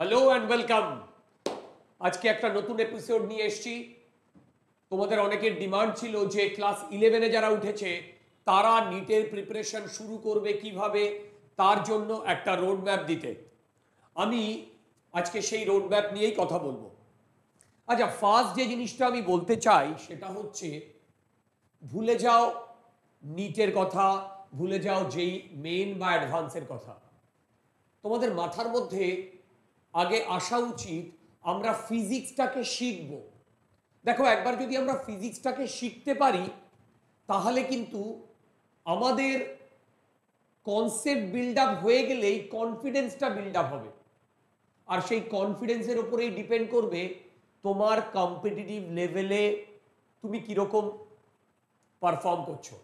Hello and welcome. আজকে একটা নতুন এপিসোড নিয়ে এসেছি। তোমাদের অনেকের ডিমান্ড ছিল যে ক্লাস 11-এ যারা উঠেছে তারা নিটের প্রিপারেশন শুরু করবে কিভাবে, তার জন্য একটা রোড ম্যাপ দিতে। আমি আজকে সেই রোড ম্যাপ নিয়েই কথা বলবো। আচ্ছা, ফার্স্ট যে জিনিসটা আমি বলতে চাই সেটা হচ্ছে, ভুলে যাও নিটের কথা, ভুলে যাও যেই মেন বা অ্যাডভান্সের কথা। তোমাদের মাথার মধ্যে আগে আসা উচিত আমরা ফিজিক্সটাকে শিখব। দেখো, একবার যদি আমরা ফিজিক্সটাকে শিখতে পারি তাহলে কিন্তু আমাদের কনসেপ্ট বিল্ড আপ হয়ে গেলেই কনফিডেন্সটা বিল্ড আপ হবে। আর সেই কনফিডেন্সের উপরেই ডিপেন্ড করবে তোমার কম্পিটিটিভ লেভেলে তুমি কীরকম পারফর্ম করছো।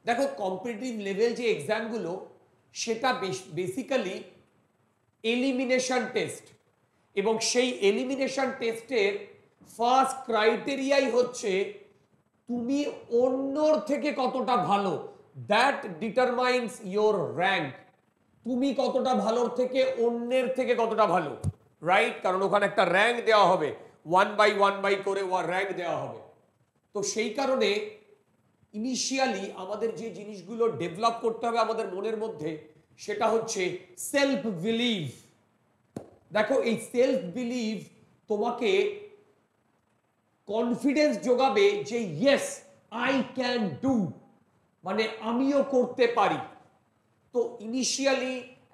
দেখো, কম্পিটিটিভ লেভেল যে এক্সামগুলো সেটা বেসিক্যালি এলিমিনেশন টেস্ট, এবং সেই এলিমিনেশন টেস্টের ফার্স্ট ক্রাইটেরিয়াই হচ্ছে তুমি অন্যর থেকে কতটা ভালো। That determines your rank. তুমি কতটা ভালোর থেকে অন্যের থেকে কতটা ভালো, রাইট? কারণ ওখানে একটা র্যাঙ্ক দেওয়া হবে, 1/1 করে র্যাঙ্ক দেওয়া হবে। তো সেই কারণে ইনিশিয়ালি আমাদের যে জিনিসগুলো ডেভেলপ করতে হবে আমাদের মনের মধ্যে সেটা হচ্ছে সেলফ বিলিভ। দেখো, এই সেলফ বিলিভ তোমাকে কনফিডেন্স যোগাবে যে ইয়েস আই ক্যান ডু, মানে আমিও করতে পারি। তো ইনিশিয়ালি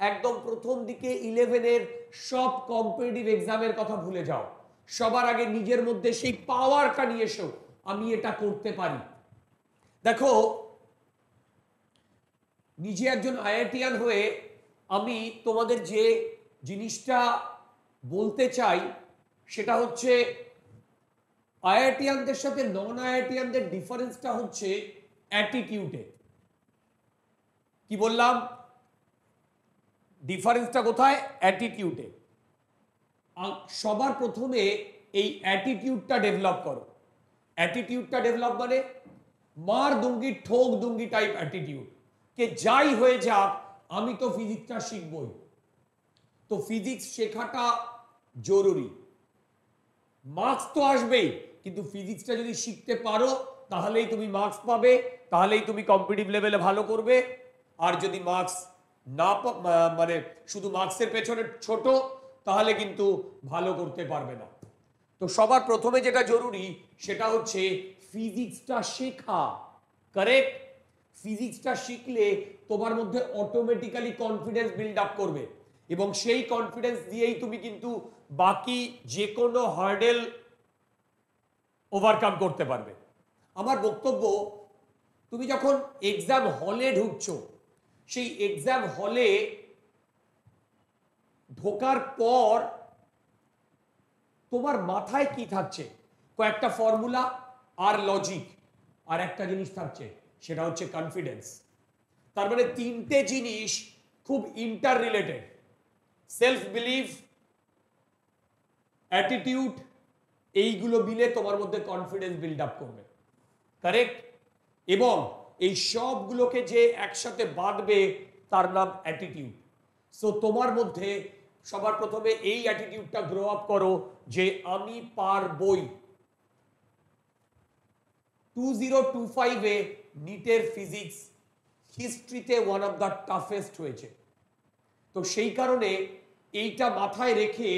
একদম প্রথম দিকে 11-এর সব কম্পিটিটিভ এক্সামের কথা ভুলে যাও। সবার আগে নিজের মধ্যে সেই পাওয়ারটা নিয়ে এসো, আমি এটা করতে পারি। দেখো, নিজে একজন আইআইটিয়ান হয়ে আমি তোমাদের যে জিনিসটা বলতে চাই সেটা হচ্ছে, আইআইটিয়ানদের সাথে নন আইআইটিয়ানদের ডিফারেন্সটা হচ্ছে অ্যাটিটিউডে। কি বললাম? ডিফারেন্সটা কোথায়? অ্যাটিটিউডে। সবার প্রথমে এই অ্যাটিটিউডটা ডেভেলপ করো। অ্যাটিটিউডটা ডেভেলপ মানে মার দুঙ্গি ঠোক দুঙ্গি টাইপ অ্যাটিটিউড, কে যাই হয়ে যাক আমি তো ফিজিক্সটা শিখবই। তো ফিজিক্স শেখাটা জরুরি। মার্কস তো আসবেই, কিন্তু ফিজিক্সটা যদি শিখতে পারো তাহলেই তুমি মার্কস পাবে, তাহলেই তুমি কম্পিটিটিভ লেভেলে ভালো করবে। আর যদি মার্কস না মানে শুধু মার্কসের পেছনে ছোট, তাহলে কিন্তু ভালো করতে পারবে না। তো সবার প্রথমে যেটা জরুরি সেটা হচ্ছে ফিজিক্সটা শেখা। কারেক্ট? ফিজিক্সটা শিখলে তোমার মধ্যে অটোমেটিক্যালি কনফিডেন্স বিল্ড আপ করবে, এবং সেই কনফিডেন্স দিয়েই তুমি কিন্তু বাকি যে কোনো হার্ডেল ওভারকাম করতে পারবে। আমার বক্তব্য, তুমি যখন এক্সাম হলে ঢুকছো, সেই এক্সাম হলে ঢোকার পর তোমার মাথায় কি থাকছে? কয়েকটা ফর্মুলা আর লজিক, আর একটা জিনিস থাকছে সেটা হচ্ছে কনফিডেন্স। তার মানে তিনটে জিনিস খুব inter related. Self believe, attitude, এইগুলো মিলে তোমার মধ্যে কনফিডেন্স বিল্ড আপ করবে। কারেক্ট? এবং এই সবগুলোকে যে একসাথে বাঁধবে তার নাম অ্যাটিটিউড। সো তোমার মধ্যে সবার প্রথমে এই অ্যাটিটিউডটা গ্রো আপ করো যে আমি পারবই। 2025-এ নিটের ফিজিক্স হিস্ট্রিতে ওয়ান অফ দ্য টাফেস্ট হয়েছে। তো সেই কারণে এইটা মাথায় রেখে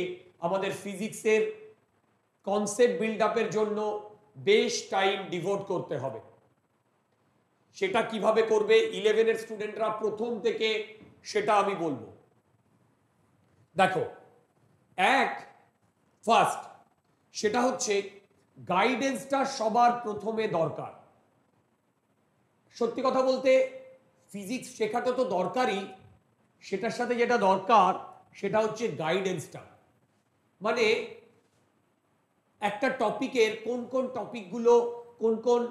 আমাদের ফিজিক্সের কনসেপ্ট বিল্ড আপের জন্য বেশ টাইম ডিভোট করতে হবে। সেটা কিভাবে করবে 11-এর স্টুডেন্টরা প্রথম থেকে, সেটা আমি বলবো। দেখো, ফার্স্ট সেটা হচ্ছে গাইডেন্সটা সবার প্রথমে দরকার। সত্যি কথা বলতে ফিজিক্স শেখাটা তো দরকারই, সেটার সাথে যেটা দরকার সেটা হচ্ছে গাইডেন্সটা। মানে একটা টপিকের কোন কোন টপিকগুলো, কোন কোন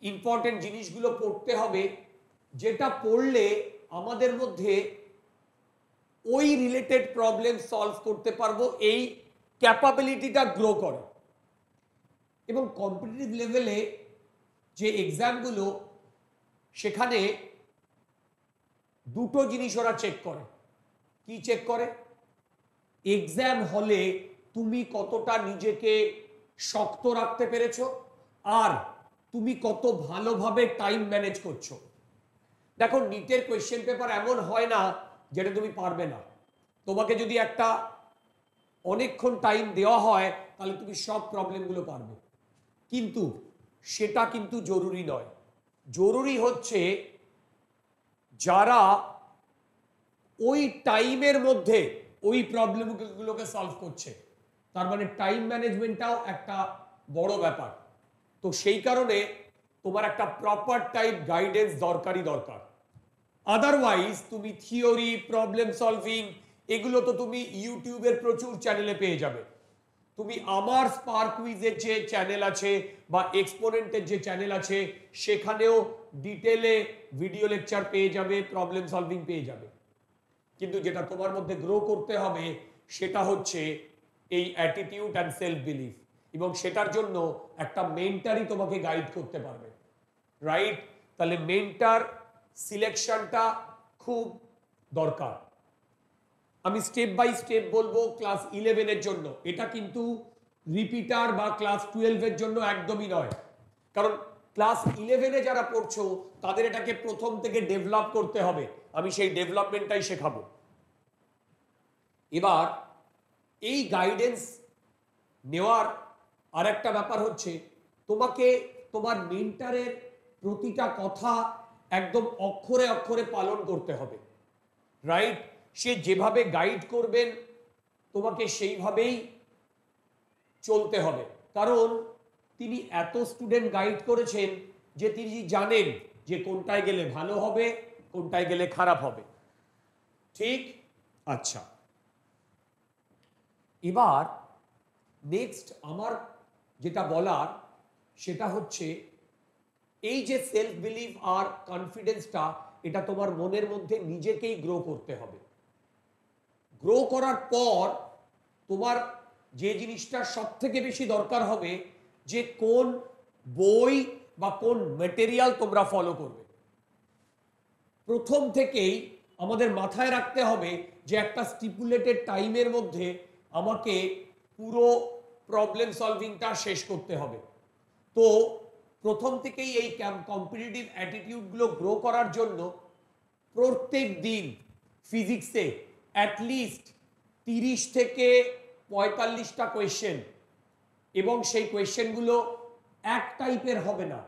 ইম্পর্টেন্ট জিনিসগুলো পড়তে হবে, যেটা পড়লে আমাদের মধ্যে ওই রিলেটেড প্রবলেম সলভ করতে পারবো, এই ক্যাপাবিলিটিটা গ্রো করে। এবং কম্পিটিটিভ লেভেলে যে এক্সামগুলো, সেখানে দুটো জিনিস ওরা চেক করে। কি চেক করে? এক্সাম হলে তুমি কতটা নিজেকে শক্ত রাখতে পেরেছো আর তুমি কত ভালোভাবে টাইম ম্যানেজ করছো। দেখো নিটের কোয়েশ্চেন পেপার এমন হয় না যেটা তুমি পারবে না। তোমাকে যদি একটা অনেকক্ষণ টাইম দেওয়া হয় তাহলে তুমি সব প্রবলেমগুলো পারবে, কিন্তু সেটা কিন্তু জরুরি নয়। জরুরি হচ্ছে যারা ওই টাইমের মধ্যে ওই প্রবলেমগুলোকে সলভ করছে, তার মানে টাইম ম্যানেজমেন্টটাও একটা বড় ব্যাপার। তো সেই কারণে তোমার একটা প্রপার টাইপ গাইডেন্স দরকার। আদারওয়াইজ তুমি থিওরি, প্রবলেম সলভিং এগুলো তো তুমি ইউটিউবের প্রচুর চ্যানেলে পেয়ে যাবে। তুমি আমার স্পার্ক কুইজের যে চ্যানেল আছে বা এক্সপোনেন্টের যে চ্যানেল আছে সেখানেও ডিটেলে ভিডিও লেকচার পেয়ে যাবে, প্রবলেম সলভিং পেয়ে যাবে। কিন্তু যেটা তোমার মধ্যে গ্রো করতে হবে সেটা হচ্ছে এই অ্যাটিটিউড অ্যান্ড সেলফ বিলিফ, এবং সেটার জন্য একটা মেন্টারই তোমাকে গাইড করতে পারবে, রাইট? তাহলে মেন্টার সিলেকশনটা খুব দরকার। আমি স্টেপ বাই স্টেপ বলবো। ক্লাস 11-এর জন্য এটা কিন্তু রিপিটার বা ক্লাস 12-এর জন্য একদমই নয়, কারণ ক্লাস 11-এ যারা পড়ছো তাদের এটাকে প্রথম থেকে ডেভেলপ করতে হবে। আমি সেই ডেভেলপমেন্টটাই শেখাবো। এবার এই গাইডেন্স নেওয়ার আরেকটা ব্যাপার হচ্ছে তোমাকে তোমার মেন্টারের প্রতিটা কথা একদম অক্ষরে অক্ষরে পালন করতে হবে, রাইট? সে যেভাবে গাইড করবেন তোমাকে সেইভাবেই চলতে হবে, কারণ তিনি এত স্টুডেন্ট গাইড করেছেন যে তিনি জানেন যে কোনটায় গেলে ভালো হবে, কোনটায় গেলে খারাপ হবে, ঠিক? আচ্ছা, এবার নেক্সট আমার যেটা বলার সেটা হচ্ছে এই যে সেলফ বিলিভ আর কনফিডেন্সটা, এটা তোমার মনের মধ্যে নিজেকেই গ্রো করতে হবে। গ্রো করার পর তোমার যে জিনিসটা সব থেকে বেশি দরকার হবে যে কোন বই বা কোন ম্যাটেরিয়াল তোমরা ফলো করবে। প্রথম থেকেই আমাদের মাথায় রাখতে হবে যে একটা স্টিপুলেটেড টাইমের মধ্যে আমাকে পুরো প্রবলেম সলভিংটা শেষ করতে হবে। তো প্রথম থেকেই এই কম্পিটিটিভ অ্যাটিটিউডগুলো গ্রো করার জন্য প্রত্যেক দিন ফিজিক্সে অ্যাটলিস্ট 30 থেকে 45টা কোয়েশ্চেন, এবং সেই কোয়েশ্চেনগুলো এক টাইপের হবে না,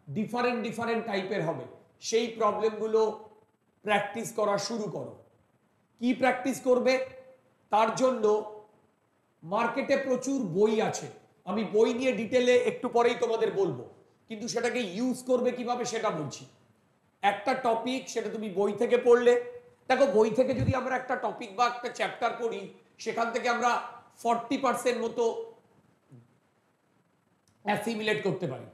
ডিফারেন্ট টাইপের হবে। সেই প্রবলেমগুলো প্র্যাকটিস করা শুরু করো। কি প্র্যাকটিস করবে? তার জন্য মার্কেটে প্রচুর বই আছে, আমি বই নিয়ে ডিটেলে একটু পরেই তোমাদের বলবো, কিন্তু সেটাকে ইউজ করবে কিভাবে সেটা বলছি। একটা টপিক সেটা তুমি বই থেকে পড়লে, দেখো বই থেকে যদি আমরা একটা টপিক বা একটা চ্যাপ্টার পড়ি সেখান থেকে আমরা 40% মতো অ্যাসিমিলেট করতে পারি,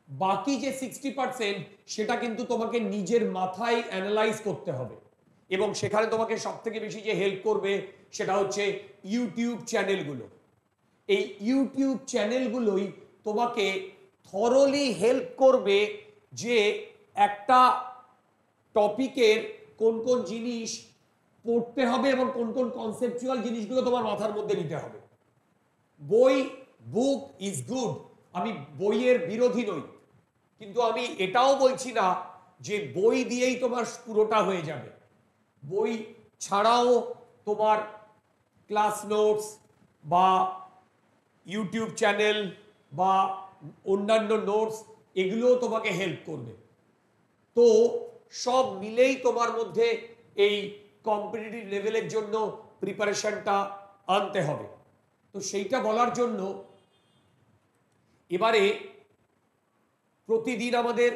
বাকি যে 60% সেটা কিন্তু তোমাকে নিজের মাথায় অ্যানালাইজ করতে হবে। এবং সেখানে তোমাকে সব থেকে বেশি যে হেল্প করবে সেটা হচ্ছে ইউটিউব চ্যানেলগুলো। এই ইউটিউব চ্যানেলগুলোই তোমাকে থরলি হেল্প করবে যে একটা টপিকের কোন কোন জিনিস পড়তে হবে এবং কোন কোন কনসেপচুয়াল জিনিসগুলো তোমার মাথার মধ্যে নিতে হবে। বুক ইজ গুড, আমি বইয়ের বিরোধী নই, কিন্তু আমি এটাও বলছি না যে বই দিয়েই তোমার পুরোটা হয়ে যাবে। বই ছাড়াও তোমার ক্লাস নোটস বা ইউটিউব চ্যানেল বা অন্যান্য নোটস এগুলোও তোমাকে হেল্প করবে। তো সব মিলেই তোমার মধ্যে এই কম্পিটিটিভ লেভেলের জন্য প্রিপারেশনটা আনতে হবে। তো সেইটা বলার জন্য এবারে প্রতিদিন আমাদের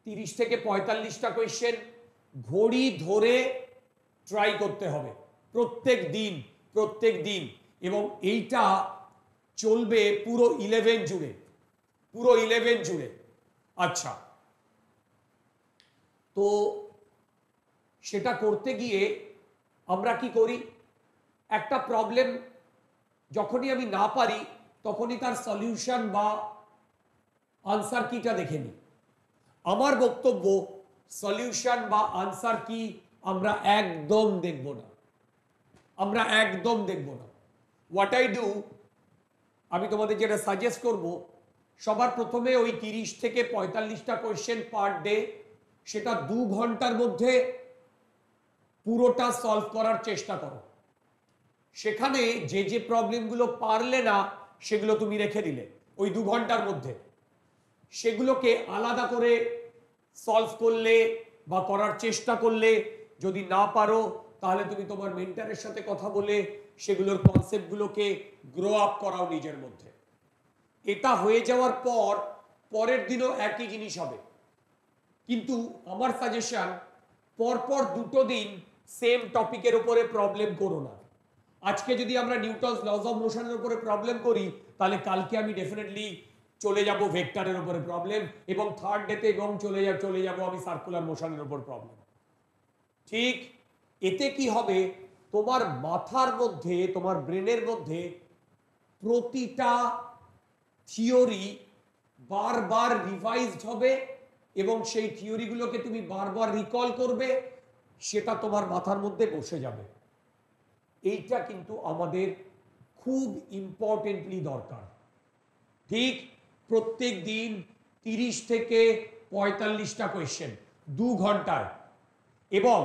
30 থেকে 45টা কোয়েশ্চেন ঘড়ি ধরে ট্রাই করতে হবে প্রত্যেক দিন, এবং এইটা চলবে পুরো 11 জুড়ে। আচ্ছা, তো সেটা করতে গিয়ে আমরা কি করি, একটা প্রবলেম যখনই আমি না পারি তখনই তার সলিউশন বা আনসার কিটা দেখে নিই। আমার বক্তব্য, সলিউশন বা আনসার কি আমরা একদম দেখব না, আমরা একদম দেখব না। হোয়াট আই ডু, আমি তোমাদের যেটা সাজেস্ট করব, সবার প্রথমে ওই 30 থেকে 45টা কোয়েশ্চেন পার ডে, সেটা 2 ঘন্টার মধ্যে পুরোটা সলভ করার চেষ্টা করো। সেখানে যে যে প্রবলেমগুলো পারলে না সেগুলো তুমি রেখে দিলে ওই 2 ঘন্টার মধ্যে, সেগুলোকে আলাদা করে সলভ করলে বা করার চেষ্টা করলে। যদি না পারো তাহলে তুমি তোমার মেন্টরের সাথে কথা বলে সেগুলোর কনসেপ্টগুলোকে গ্রো আপ করাও নিজের মধ্যে। এটা হয়ে যাওয়ার পর পরের দিনও একই জিনিস হবে, কিন্তু আমার সাজেশন পরপর 2টো দিন সেম টপিকের উপরে প্রবলেম করো না। আজকে যদি আমরা নিউটনস লজ অফ মোশনের উপরে প্রবলেম করি, তাহলে কালকে আমি ডেফিনেটলি চলে যাব ভেক্টরের উপরে প্রবলেম, এবং থার্ড ডেতে এবং চলে যাব আমি সার্কুলার মোশনের উপর প্রবলেম। ঠিক এতে কি হবে, তোমার মাথার মধ্যে, তোমার ব্রেনের মধ্যে প্রতিটা থিওরি বারবার রিভাইজড হবে, এবং সেই থিওরিগুলোকে তুমি বারবার রিকল করবে, সেটা তোমার মাথার মধ্যে বসে যাবে। এইটা কিন্তু আমাদের খুব ইম্পর্টেন্টলি দরকার। ঠিক প্রত্যেক দিন 30 থেকে 45টা কোয়েশ্চেন 2 ঘন্টায়, এবং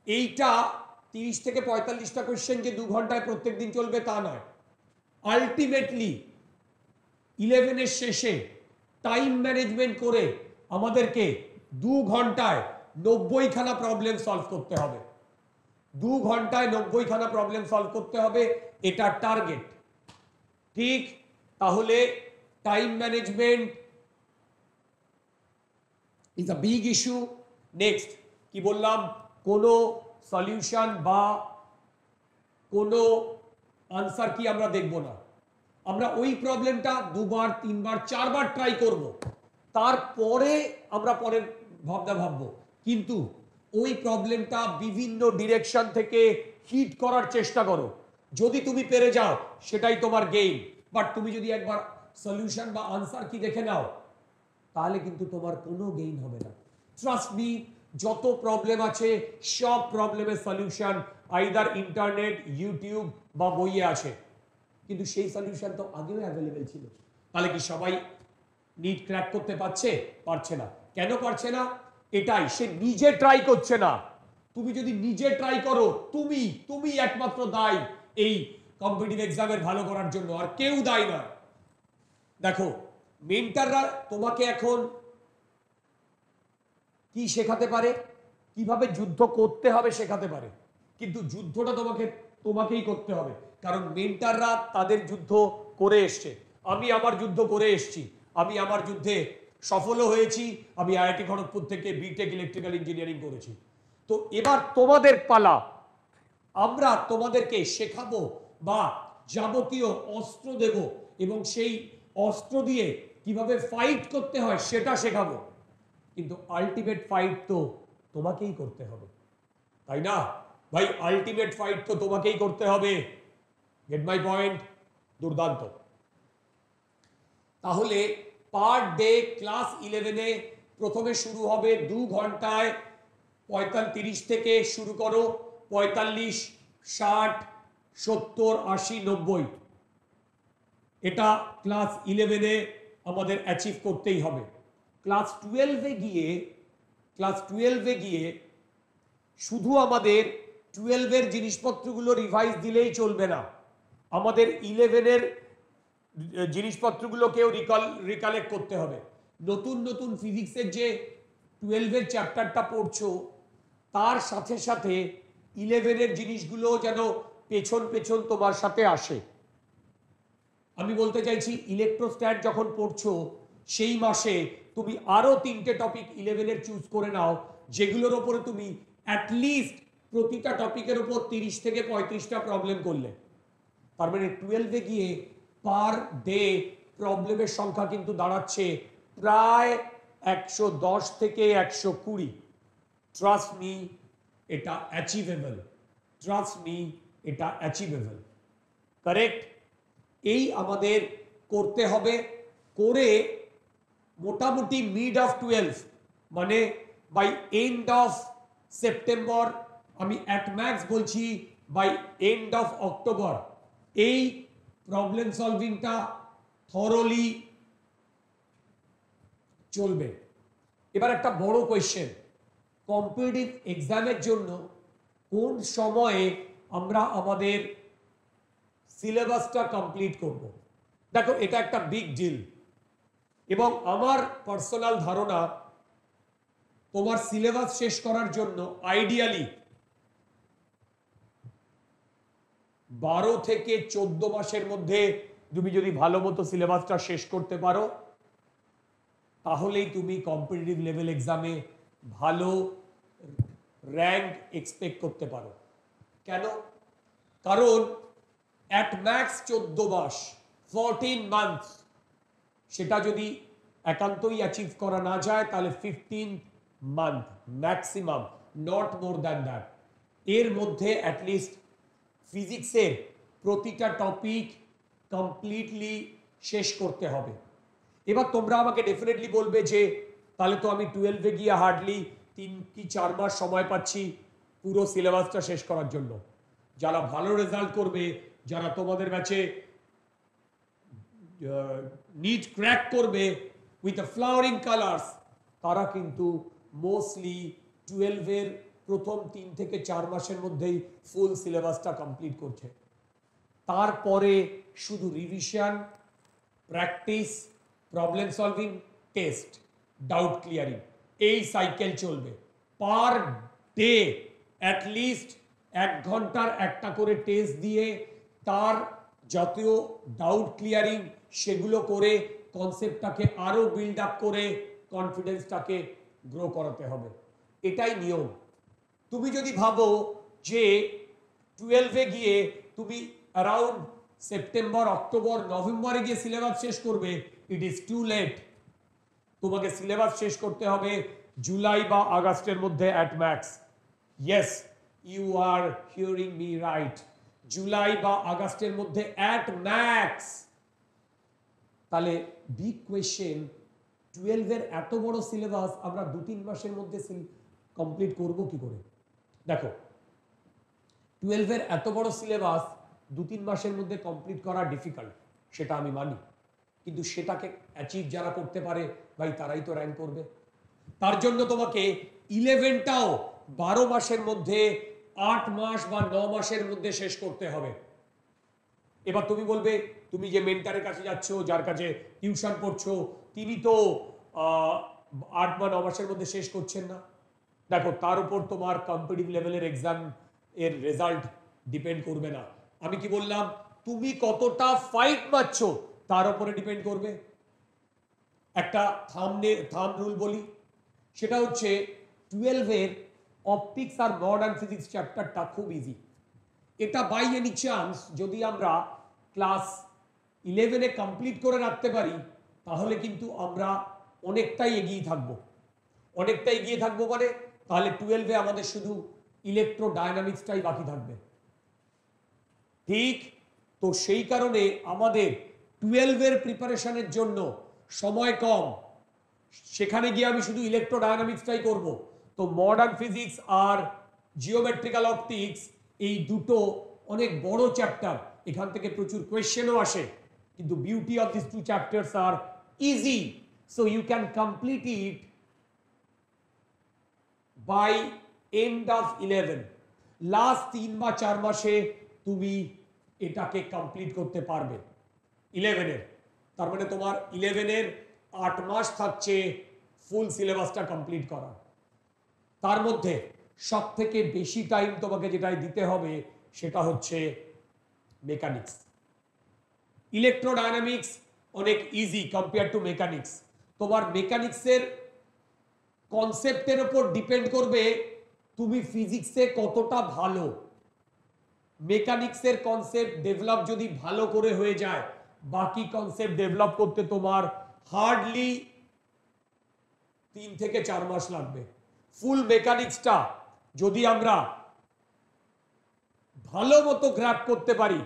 এইটা 30 থেকে 45টা কোয়েশ্চেন যে 2 ঘন্টায় প্রত্যেক দিন চলবে তা নয়। আলটিমেটলি 11 শেষে টাইম ম্যানেজমেন্ট করে আমাদেরকে 2 ঘন্টায় 90খানা প্রবলেম সলভ করতে হবে। 2 ঘন্টায় 90খানা প্রবলেম সলভ করতে হবে, এটা টার্গেট। ঠিক, তাহলে time management is a big issue. Next কি বললাম, কোনো সলিউশন বা কোনো আনসার কি আমরা দেখব না। আমরা ওই প্রবলেমটা 2বার 3বার 4বার ট্রাই করব, তারপরে আমরা পরের ভাবনা ভাববো। কিন্তু ওই প্রবলেমটা বিভিন্ন ডিরেকশন থেকে হিট করার চেষ্টা করো। যদি তুমি পেরে যাও সেটাই তোমার গেইন, বাট তুমি যদি একবার সলিউশন বা আনসার কি দেখে নাও, তাহলে কিন্তু তোমার কোনো গেইন হবে না। ট্রাস্ট মি, যত প্রবলেম আছে সব প্রবলেমের সলিউশন আইদার ইন্টারনেট, ইউটিউব বা বইয়ে আছে, কিন্তু সেই সলিউশন তো আগেও অ্যাভেলেবেল ছিল। তাহলে কি সবাই নিট ক্র্যাক করতে পারছে না? কেন পারছে না? এটাই, সে নিজে ট্রাই করছে না। তুমি যদি নিজে ট্রাই করো, তুমি একমাত্র দায়ী এই কম্পিটিটিভ এক্সামের ভালো করার জন্য, আর কেউ দায়ী নয়। দেখো, মেন্টররা তোমাকে এখন কি শেখাতে পারে, কিভাবে যুদ্ধ করতে হবে শেখাতে পারে, কিন্তু যুদ্ধটা তোমাকেই করতে হবে, কারণ মেন্টররা তাদের যুদ্ধ করে এসছে। আমি আমার যুদ্ধ করে এসছি, আমি আমার যুদ্ধে সফলও হয়েছি। আমি আইআইটি খড়গপুর থেকে বিটেক ইলেকট্রিক্যাল ইঞ্জিনিয়ারিং করেছি। তো এবার তোমাদের পালা, আমরা তোমাদেরকে শেখাবো বা যাবতীয় অস্ত্র দেব, এবং সেই অস্ত্র দিয়ে কিভাবে ফাইট করতে হয় সেটা শেখাবো। কিন্তু আলটিমেট ফাইট তো তোমাকেই করতে হবে, তাই না ভাই? আলটিমেট ফাইট তো তোমাকেই করতে হবে। Get my point? দুর্দান্ত। তাহলে পার ডে ক্লাস 11-এ প্রথমে শুরু হবে 2 ঘন্টায় 35 থেকে শুরু করো, 45, 60, 70, 80, 90, এটা ক্লাস 11-এ আমাদের অ্যাচিভ করতেই হবে। ক্লাস 12-এ গিয়ে শুধু আমাদের 12-এর জিনিসপত্রগুলো রিভাইজ দিলেই চলবে না, আমাদের 11-এর জিনিসপত্রগুলোকেও রিকালেক্ট করতে হবে। নতুন নতুন ফিজিক্সের যে 12-এর চ্যাপ্টারটা পড়ছো, তার সাথে সাথে 11-এর জিনিসগুলো যেন পেছন পেছন তোমার সাথে আসে। আমি বলতে চাইছি, ইলেকট্রোস্ট্যাট যখন পড়ছো সেই মাসে তুমি আরো 3টে টপিক 11-এর চুজ করে নাও, যেগুলোর ওপরে তুমি অ্যাটলিস্ট প্রতিটা টপিকের উপর 30 থেকে 35টা প্রবলেম করলে। তার মানে 12-এ গিয়ে পার ডে প্রবলেমের সংখ্যা কিন্তু দাঁড়াচ্ছে প্রায় 110 থেকে 120। ট্রাস্ট মি, এটা অ্যাচিভেবল। ট্রাস্ট মি, এটা অ্যাচিভেবল। কারেক্ট? এই আমাদের করতে হবে। করে মোটামুটি মিড অফ 12, মানে বাই এন্ড অফ সেপ্টেম্বর, আমি অ্যাট ম্যাক্স বলছি বাই এন্ড অফ অক্টোবর এই প্রবলেম সলভিংটা থরলি চলবে। এবার একটা বড় কোয়েশ্চেন, কম্পিটিটিভ এক্সামের জন্য কোন সময়ে আমরা আমাদের সিলেবাসটা কমপ্লিট করব? দেখো এটা একটা বিগ ডিল, এবং আমার পার্সোনাল ধারণা তোমার সিলেবাস শেষ করার জন্য আইডিয়ালি 12 থেকে 14 মাসের মধ্যে তুমি যদি ভালো মতো সিলেবাসটা শেষ করতে পারো তাহলেই তুমি কম্পিটিটিভ লেভেল এক্সামে ভালো র্যাঙ্ক এক্সপেক্ট করতে পারো। কেন? কারণ অ্যাট ম্যাক্স 14 মাস, 14 মান্থস, সেটা যদি একান্তই অ্যাচিভ করা না যায় তাহলে 15 month maximum, not more than that. এর মধ্যে অ্যাটলিস্ট ফিজিক্সের প্রতিটা টপিক কমপ্লিটলি শেষ করতে হবে। এবার তোমরা আমাকে ডেফিনেটলি বলবে যে তাহলে তো আমি 12-এ গিয়ে হার্ডলি 3 কি 4 মাস সময় পাচ্ছি পুরো সিলেবাসটা শেষ করার জন্য। যারা ভালো রেজাল্ট করবে, যারা তোমাদের ব্যাচে নিট ক্র্যাক করবে উইথ আ ফ্লাওয়ারিং কালার্স, তারা কিন্তু মোস্টলি 12-এর প্রথম 3 থেকে 4 মাসের মধ্যেই ফুল সিলেবাসটা কমপ্লিট করছে। তারপরে শুধু revision, practice, problem solving, test, doubt clearing, এই সাইকেল চলবে। পার ডে অ্যাটলিস্ট 1 ঘন্টার একটা করে টেস্ট দিয়ে তার জাতীয় ডাউট ক্লিয়ারিং সেগুলো করে কনসেপ্টটাকে আরো বিল্ড আপ করে কনফিডেন্সটাকে গ্রো করাতে হবে। এটাই নিয়ম। তুমি যদি ভাবো যে 12-এ গিয়ে তুমি অ্যারাউন্ড সেপ্টেম্বর, অক্টোবর, নভেম্বরে গিয়ে সিলেবাস শেষ করবে, ইট ইজ টু লেট। তোমাকে সিলেবাস শেষ করতে হবে জুলাই বা আগস্টের মধ্যে at max. Yes, you are hearing me right, জুলাই বা আগস্টের মধ্যে অ্যাট ম্যাক্স। তাহলে বিগ কোয়েশ্চেন, 12-এর এত বড় সিলেবাস আমরা 2-3 মাসের মধ্যে কমপ্লিট করব কি করে? দেখো 12-এর এত বড় সিলেবাস 2-3 মাসের মধ্যে কমপ্লিট করা ডিফিকাল্ট, সেটা আমি মানি, কিন্তু সেটাকে অ্যাচিভ যারা করতে পারে ভাই তারাই তো র্যাঙ্ক করবে। তার জন্য তোমাকে 11টাও 12 মাসের মধ্যে 8 মাস বা 9 মাসের মধ্যে শেষ করতে হবে। এবার তুমি বলবে তুমি যে মেন্টারের কাছে যাচ্ছ, যার কাছে টিউশন পড়ছো, তিনি তো 8 বা 9 মাসের মধ্যে শেষ করছেন না। দেখো তার উপর তোমার কম্পিটিটিভ লেভেলের এক্সাম এর রেজাল্ট ডিপেন্ড করবে না। আমি কি বললাম, তুমি কতটা ফাইট পাচ্ছ তার উপরে ডিপেন্ড করবে। একটা থাম রুল বলি, সেটা হচ্ছে 12-এর অপটিক্স আর মডার্ন ফিজিক্স চ্যাপ্টারটা খুব ইজি। এটা বাই এনি চান্স যদি আমরা ক্লাস 11-এ কমপ্লিট করে রাখতে পারি তাহলে কিন্তু আমরা অনেকটাই এগিয়ে থাকবো। অনেকটা এগিয়ে থাকবো মানে তাহলে 12-এ আমাদের শুধু ইলেকট্রোডায়নামিক্সটাই বাকি থাকবে। ঠিক তো সেই কারণে আমাদের 12-এর প্রিপারেশনের জন্য সময় কম, সেখানে গিয়ে আমি শুধু ইলেকট্রোডায়নামিক্সটাই করব, তো মডার্ন ফিজিক্স আর জিওমেট্রিক্যাল অপটিক্স এই দুটো অনেক বড় চ্যাপ্টার, এখান থেকে প্রচুর কোয়েশ্চেনও আসে, কিন্তু beauty of this two chapters are easy, so you can complete it by end of 11। Last 3 বা 4 মাসে তুমি এটাকে কমপ্লিট করতে পারবে 11-এর। তার মানে তোমার 11-এর 8 মাস থাকছে ফুল সিলেবাসটা কমপ্লিট করা। তার মধ্যে সব থেকে বেশি টাইম তোমাকে যেটাই দিতে হবে সেটা হচ্ছে মেকানিক্স। ইলেকট্রোডায়নামিক্স অনেক ইজি কম্পেয়ার টু মেকানিক্স। তোমার মেকানিক্সের কনসেপ্টের উপর ডিপেন্ড করবে তুমি ফিজিক্সে কতটা ভালো। মেকানিক্সের কনসেপ্ট ডেভেলপ যদি ভালো করে হয়ে যায়, বাকি কনসেপ্ট ডেভেলপ করতে তোমার হার্ডলি 3 থেকে 4 মাস লাগবে। ফুল মেকানিক্সটা যদি আমরা ভালো মতো গ্র্যাপ করতে পারি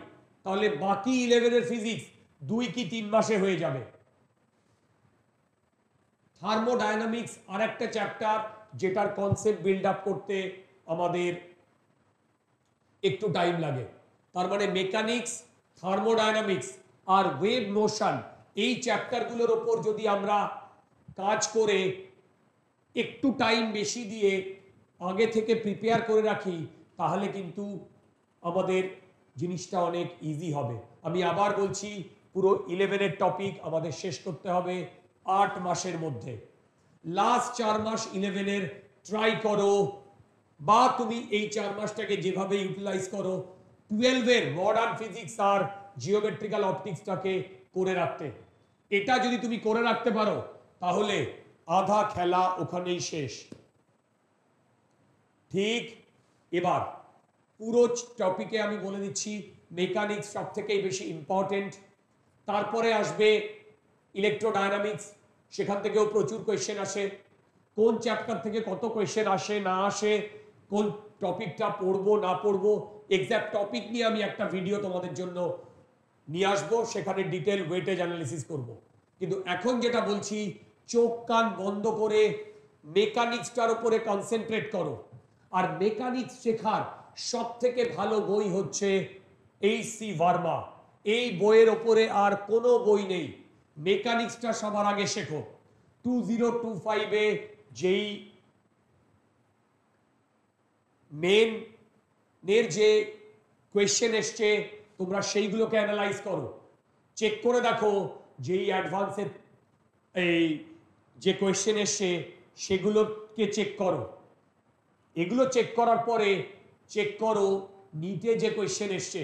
তাহলে বাকি 11-এর ফিজিক্স 2 কি 3 মাসে হয়ে যাবে। থার্মোডায়নামিক্স আর একটা চ্যাপ্টার যেটার কনসেপ্ট বিল্ড আপ করতে আমাদের একটু টাইম লাগে। তার মানে মেকানিক্স, থার্মোডাইনামিক্স আর ওয়েভ মোশন এই চ্যাপ্টারগুলোর ওপর যদি আমরা কাজ করে একটু টাইম বেশি দিয়ে আগে থেকে প্রিপেয়ার করে রাখি, তাহলে কিন্তু আমাদের জিনিসটা অনেক ইজি হবে। আমি আবার বলছি, পুরো 11-এর টপিক আমাদের শেষ করতে হবে 8 মাসের মধ্যে। লাস্ট 4 মাস 11-এর ট্রাই করো, বা তুমি এই 4 মাসটাকে যেভাবে ইউটিলাইজ করো 12-এর মডার্ন ফিজিক্স আর জিওমেট্রিক্যাল অপটিক্সটাকে করে রাখতে। এটা যদি তুমি করে রাখতে পারো তাহলে আধা খেলা ওখানেই শেষ। ঠিক, এবার পুরো টপিকে আমি বলে দিচ্ছি, মেকানিক্স সব থেকেই বেশি ইম্পর্টেন্ট, তারপরে আসবে ইলেকট্রোডাইনামিক্স, সেখান থেকেও প্রচুর কোয়েশ্চেন আসে। কোন চ্যাপ্টার থেকে কত কোয়েশ্চেন আসে না আসে, কোন টপিকটা পড়বো না পড়বো, এক্সাক্ট টপিক নিয়ে আমি একটা ভিডিও তোমাদের জন্য নিয়ে আসবো, সেখানে ডিটেল ওয়েটেজ অ্যানালিসিস করব। কিন্তু এখন যেটা বলছি, চোখ কান বন্ধ করে মেকানিক্সটার উপরে কনসেন্ট্রেট করো। আর মেকানিক্স শেখার সব থেকে ভালো বই হচ্ছে এইচ.সি. ভার্মা। এই বইয়ের ওপরে আর কোনো বই নেই। মেকানিক্সটা সবার আগে শেখো। 2025-এ যেই মেনের যে কোয়েশ্চেন এসছে, তোমরা সেইগুলোকে অ্যানালাইজ করো, চেক করে দেখো যেই অ্যাডভান্সের এই যে কোয়েশ্চেন এসছে সেগুলোকে চেক করো। এগুলো চেক করার পরে চেক করো নিটে যে কোয়েশ্চেন এসছে।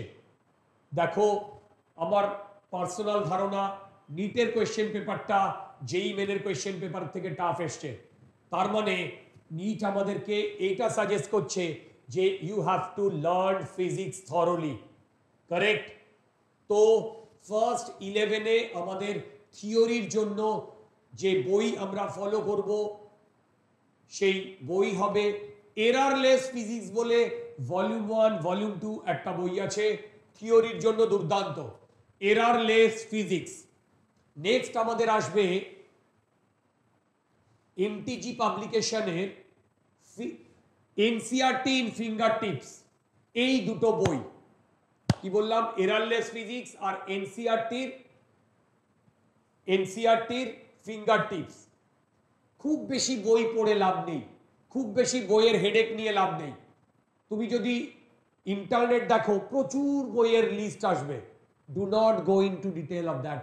দেখো, আমার পার্সোনাল ধারণা নিটের কোয়েশ্চেন পেপারটা যেই মেনের কোয়েশ্চেন পেপার থেকে টাফ এসছে। তার মানে নিট আমাদেরকে এইটা সাজেস্ট করছে যে you have to learn physics thoroughly, correct? তো ফার্স্ট 11-এ আমাদের থিওরির জন্য যে বই আমরা ফলো করব সেই বই হবে এরারলেস ফিজিক্স বলে ভলিউম 1 ভলিউম 2 একটা বই আছে, থিওরির জন্য দুর্দান্ত, এরারলেস ফিজিক্স। নেক্সট আমাদের আসবে এমটিজি পাবলিকেশনের এনসিইআরটি ইন ফিঙ্গার টিপস। এই দুটো বই, কি বললাম, এরারলেস ফিজিক্স আর এনসিইআরটির ফিঙ্গার টিপস। খুব বেশি বই পড়ে লাভ নেই, খুব বেশি বইয়ের হেডেক নিয়ে লাভ নেই। তুমি যদি ইন্টারনেট দেখো, প্রচুর বইয়ের লিস্ট আসবে। Do not go into detail of that.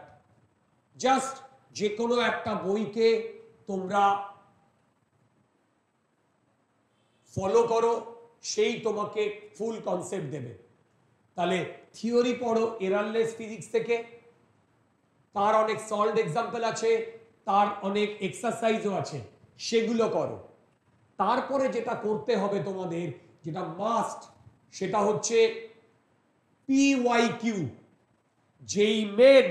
Just যে কোনো একটা বইকে তোমরা ফলো করো, সেই তোমাকে ফুল কনসেপ্ট দেবে। তাহলে থিওরি পড়ো এরারলেস ফিজিক্স থেকে, তার অনেক সলভড এক্সাম্পল আছে, তার অনেক এক্সারসাইজও আছে, সেগুলো করো। তারপরে যেটা করতে হবে তোমাদের, যেটা মাস্ট, সেটা হচ্ছে পিওয়াইকিউ। যেই মেন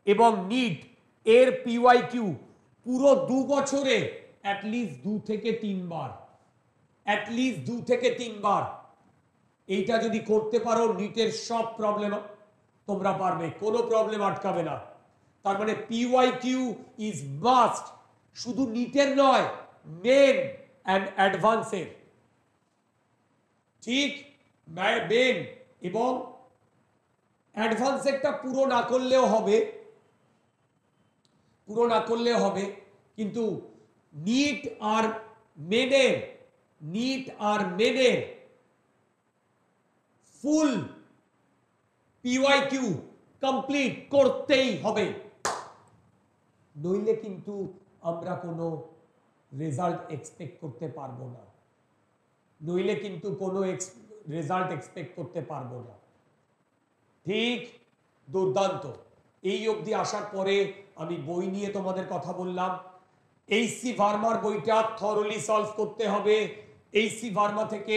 এবং নিট এর পিওয়াইকিউ পুরো 2 বছরে অ্যাটলিস্ট 2 থেকে 3 বার, অ্যাটলিস্ট 2 থেকে 3 বার এইটা যদি করতে পারো, নিটের সব প্রবলেম তোমরা পারবে, কোনো প্রবলেম আটকাবে না। তার মানে পিওয়াইকিউ ইজ মাস্ট, শুধু নিটের নয়, মেন অ্যান্ড অ্যাডভান্সের। ঠিক, মেন এবং অ্যাডভান্সেরটা পুরো না করলেও হবে, পুরো না করলেও হবে, কিন্তু নিট আর মেনের ফুল পিওয়াইকিউ কমপ্লিট করতেই হবে, নইলে কিন্তু আমরা কোনো রেজাল্ট এক্সপেক্ট করতে পারবো না, নইলে কিন্তু কোনো রেজাল্ট এক্সপেক্ট করতে পারবো না। ঠিক, দুর্দান্ত। এই অবধি আসার পরে আমি বই নিয়ে তোমাদের কথা বললাম। এইচ.সি. ভার্মার বইটা থরলি সলভ করতে হবে। এইচ.সি. ভার্মা থেকে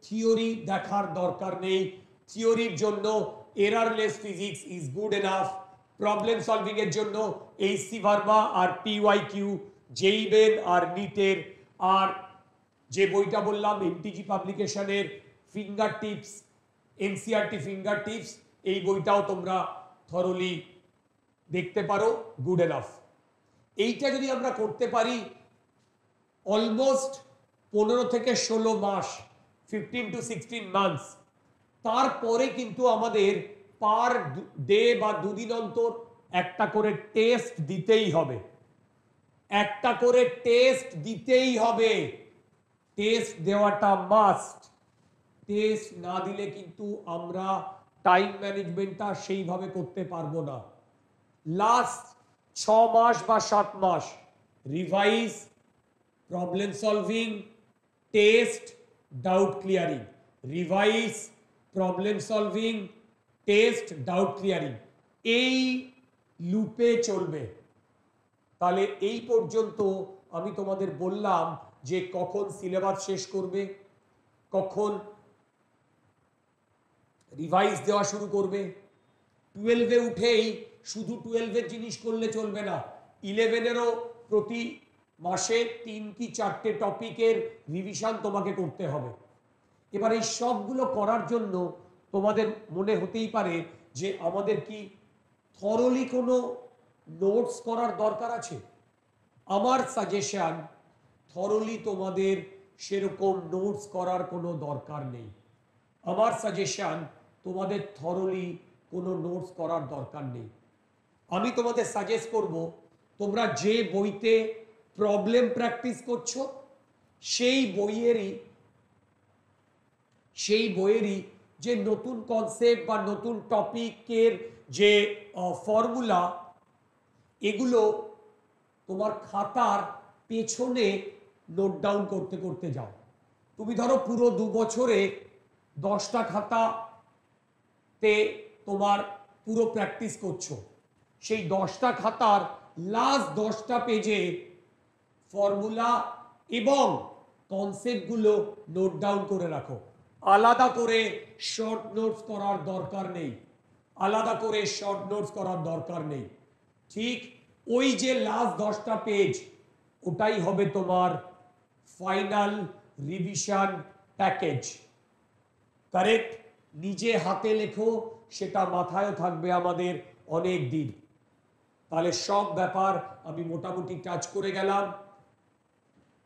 থিওরি দেখার দরকার নেই, থিওরির জন্য errorless physics is good enough. Problem solving এর জন্য এইচ.সি. ভার্মা আর পিওয়াইকিউ, যেই মেন আর নিটের, আর যে বইটা বললাম এমটিজি পাবলিকেশনের finger tips, NCERT finger tips, এই বইটাও তোমরা থরলি দেখতে পারো, গুড এনাফ। এইটা যদি আমরা করতে পারি, অলমোস্ট 15 থেকে 16 মাস, 15 to 16 মান্থস তারপরে কিন্তু আমাদের পার ডে বা দুদিন অন্তর একটা করে টেস্ট দিতেই হবে, একটা করে টেস্ট দিতেই হবে। টেস্ট দেওয়াটা মাস্ট। টেস্ট না দিলে কিন্তু আমরা টাইম ম্যানেজমেন্টটা সেইভাবে করতে পারবো না। লাস্ট 6 মাস বা 7 মাস revise, problem solving, test, doubt clearing, revise, problem solving, test, doubt clearing, এই লুপে চলবে। তাহলে এই পর্যন্ত আমি তোমাদের বললাম যে কখন সিলেবাস শেষ করবে, কখন রিভাইজ দেওয়া শুরু করবে। 12-এ উঠেই শুধু 12-এর জিনিস করলে চলবে না, 11-এরও প্রতি মাসে 3 কি 4টে টপিকের রিভিশন তোমাকে করতে হবে। এবার এই সবগুলো করার জন্য তোমাদের মনে হতেই পারে যে আমাদের কি থরলি কোনো নোটস করার দরকার আছে। আমার সাজেশন, থরলি তোমাদের সেরকম নোটস করার কোনো দরকার নেই। আমার সাজেশন, তোমাদের থরলি কোনো নোটস করার দরকার নেই। আমি তোমাদের সাজেস্ট করব, তোমরা যে বইতে প্রবলেম প্র্যাকটিস করছো সেই বইয়েরই যে নতুন কনসেপ্ট বা নতুন টপিকের যে ফর্মুলা, এগুলো তোমার খাতার পেছনে নোট ডাউন করতে করতে যাও। তুমি ধরো পুরো 2 বছরে 10টা খাতাতে তোমার পুরো প্র্যাকটিস করছো, সেই 10টা খাতার লাস্ট 10টা পেজে ফর্মুলা এবং কনসেপ্টগুলো নোট ডাউন করে রাখো। আলাদা করে শর্ট নোটস করার দরকার নেই, আলাদা করে শর্ট নোটস করার দরকার নেই। ঠিক ওই যে লাস্ট 10টা পেজ, ওটাই হবে তোমার ফাইনাল রিভিশন প্যাকেজ। কারেক্ট? নিজে হাতে লেখো, সেটা মাথায় থাকবে আমাদের অনেক দিন। তাহলে সব ব্যাপার আমি মোটামুটি টাচ করে গেলাম।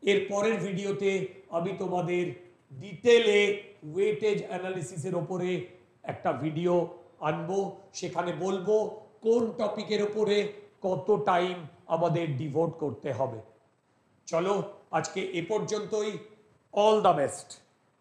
এর পরের ভিডিওতে আমি তোমাদের ডিটেলে ওয়েটেজ অ্যানালিসিসের ওপরে একটা ভিডিও আনবো, সেখানে বলবো কোন টপিকের ওপরে কত টাইম আমাদের ডিভোট করতে হবে। চলো আজকে এ পর্যন্তই। All the best.